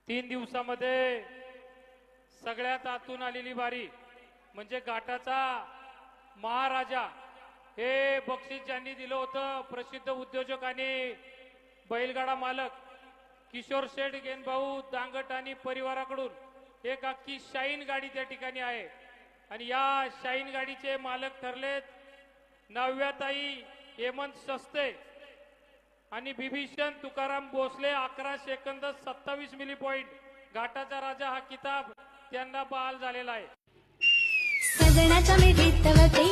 3 दिवसामध्ये सगळ्यात आतून आलेली बारी म्हणजे घाटाचा महाराजा हे बक्षीस ज्यांनी दिलं होतं प्रसिद्ध उद्योजक आणि बैलगाडा मालक किशोर शेठ गेनभाऊ दांगट आणि परिवाराकडून एक अख्खी शाईन गाडी त्या ठिकाणी आहे आणि या शाईन गाडीचे मालक ठरलेत नव्याताई हेमंत सस्ते आणि Bibhishan Tukaram Bhosale 11 second 27 milli point घाटाचा राजा हा किताब त्यांना बहाल झालेला आहे. सजनाचा मी गीत व ते